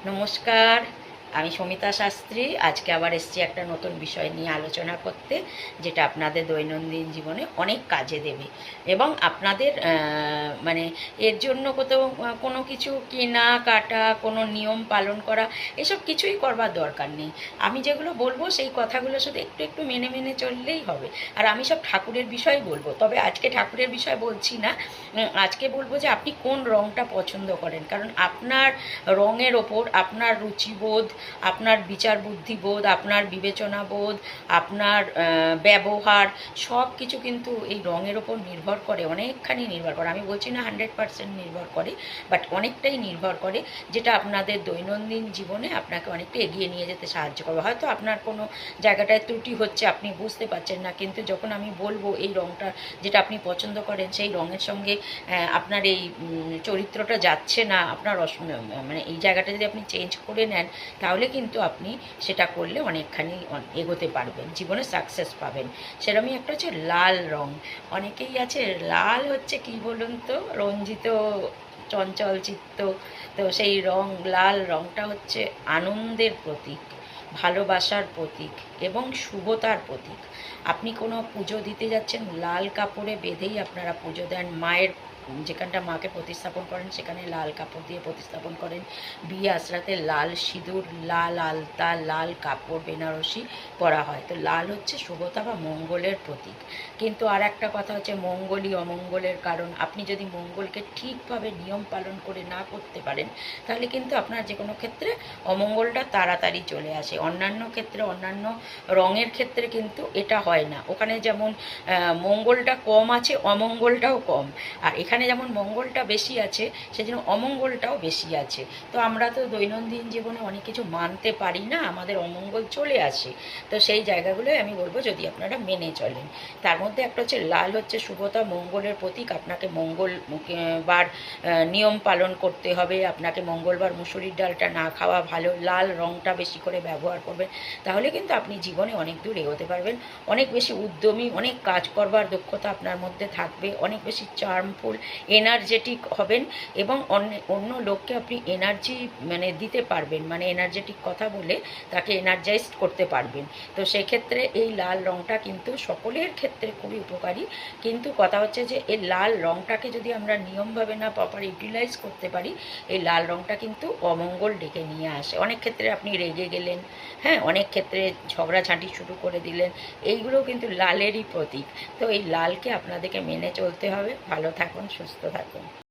নমস্কার, আমি সমিতা শাস্ত্রী। আজকে আবার এসেছি একটা নতুন বিষয় নিয়ে আলোচনা করতে, যেটা আপনাদের দৈনন্দিন জীবনে অনেক কাজে দেবে এবং আপনাদের মানে এর জন্য কোথাও কোনো কিছু কেনা কাটা, কোনো নিয়ম পালন করা, এসব কিছুই করবার দরকার নেই। আমি যেগুলো বলবো সেই কথাগুলো শুধু একটু একটু মেনে মেনে চললেই হবে। আর আমি সব ঠাকুরের বিষয় বলবো, তবে আজকে ঠাকুরের বিষয় বলছি না। আজকে বলবো যে আপনি কোন রঙটা পছন্দ করেন, কারণ আপনার রঙের ওপর আপনার রুচিবোধ, আপনার বিচার বুদ্ধিবোধ, আপনার বিবেচনা বোধ, আপনার ব্যবহার, সব কিছু কিন্তু এই রঙের ওপর নির্ভর করে, অনেকখানি নির্ভর করে। আমি বলছি না 100% নির্ভর করে, বাট অনেকটাই নির্ভর করে, যেটা আপনাদের দৈনন্দিন জীবনে আপনাকে অনেকটা এগিয়ে নিয়ে যেতে সাহায্য করবে। হয়তো আপনার কোনো জায়গাটায় ত্রুটি হচ্ছে, আপনি বুঝতে পারছেন না, কিন্তু যখন আমি বলবো এই রঙটা যেটা আপনি পছন্দ করেন, সেই রঙের সঙ্গে আপনার এই চরিত্রটা যাচ্ছে না, আপনার মানে এই জায়গাটা যদি আপনি চেঞ্জ করে নেন, তাহলে কিন্তু আপনি সেটা করলে অনেকখানি এগোতে পারবেন, জীবনে সাকসেস পাবেন। সেরকমই একটা হচ্ছে লাল রং। অনেকেই আছে, লাল হচ্ছে কি বলুন তো, রঞ্জিত, চঞ্চল চিত্ত। তো সেই রং, লাল রংটা হচ্ছে আনন্দের প্রতীক, ভালোবাসার প্রতীক এবং শুভতার প্রতীক। আপনি কোনো পুজো দিতে যাচ্ছেন, লাল কাপড়ে বেঁধেই আপনারা পুজো দেন। মায়ের যেখানটা মাকে প্রতিস্থাপন করেন সেখানে লাল কাপড় দিয়ে প্রতিস্থাপন করেন। বিয়ে আশ্রাতে লাল সিঁদুর, লাল আলতা, লাল কাপড় বেনারসি পরা হয়। তো লাল হচ্ছে শুভতা বা মঙ্গলের প্রতীক। কিন্তু আর একটা কথা হচ্ছে, মঙ্গলই অমঙ্গলের কারণ। আপনি যদি মঙ্গলকে ঠিকভাবে নিয়ম পালন করে না করতে পারেন, তাহলে কিন্তু আপনার যে কোনো ক্ষেত্রে অমঙ্গলটা তাড়াতাড়ি চলে আসে। অন্যান্য ক্ষেত্রে, অন্যান্য রঙের ক্ষেত্রে কিন্তু এটা হয় না। ওখানে যেমন মঙ্গলটা কম আছে, অমঙ্গলটাও কম। আর এখানে যেমন মঙ্গলটা বেশি আছে, সেজন্য অমঙ্গলটাও বেশি আছে। তো আমরা তো দৈনন্দিন জীবনে অনেক কিছু মানতে পারি না, আমাদের অমঙ্গল চলে আসে। তো সেই জায়গাগুলোই আমি বলবো যদি আপনারা মেনে চলেন। তার মধ্যে একটা হচ্ছে লাল হচ্ছে শুভতা, মঙ্গলের প্রতীক। আপনাকে মঙ্গলবার নিয়ম পালন করতে হবে। আপনাকে মঙ্গলবার মুসুরির ডালটা না খাওয়া ভালো। লাল রঙটা বেশি করে ব্যবহার করবেন, তাহলে কিন্তু আপনি জীবনে অনেক দূর এগোতে পারবেন। অনেক বেশি উদ্যমী, অনেক কাজ করবার দক্ষতা আপনার মধ্যে থাকবে, অনেক বেশি চার্মফুল, এনার্জেটিক হবেন এবং অন্য লোককে আপনি এনার্জি মানে দিতে পারবেন, মানে এনার্জেটিক কথা বলে তাকে এনার্জাইজড করতে পারবেন। তো সেক্ষেত্রে এই লাল রঙটা কিন্তু সকলের ক্ষেত্রে খুবই উপকারী। কিন্তু কথা হচ্ছে যে এই লাল রঙটাকে যদি আমরা নিয়মভাবে না প্রপার ইউটিলাইজ করতে পারি, এই লাল রঙটা কিন্তু অমঙ্গল ডেকে নিয়ে আসে। অনেক ক্ষেত্রে আপনি রেগে গেলেন, হ্যাঁ, অনেক ক্ষেত্রে ঝগড়াঝাঁটি শুরু করে দিলেন, এইগুলোও কিন্তু লালেরই প্রতীক। তো এই লালকে আপনাদেরকে মেনে চলতে হবে। ভালো থাকুন, সুস্থ থাকুন।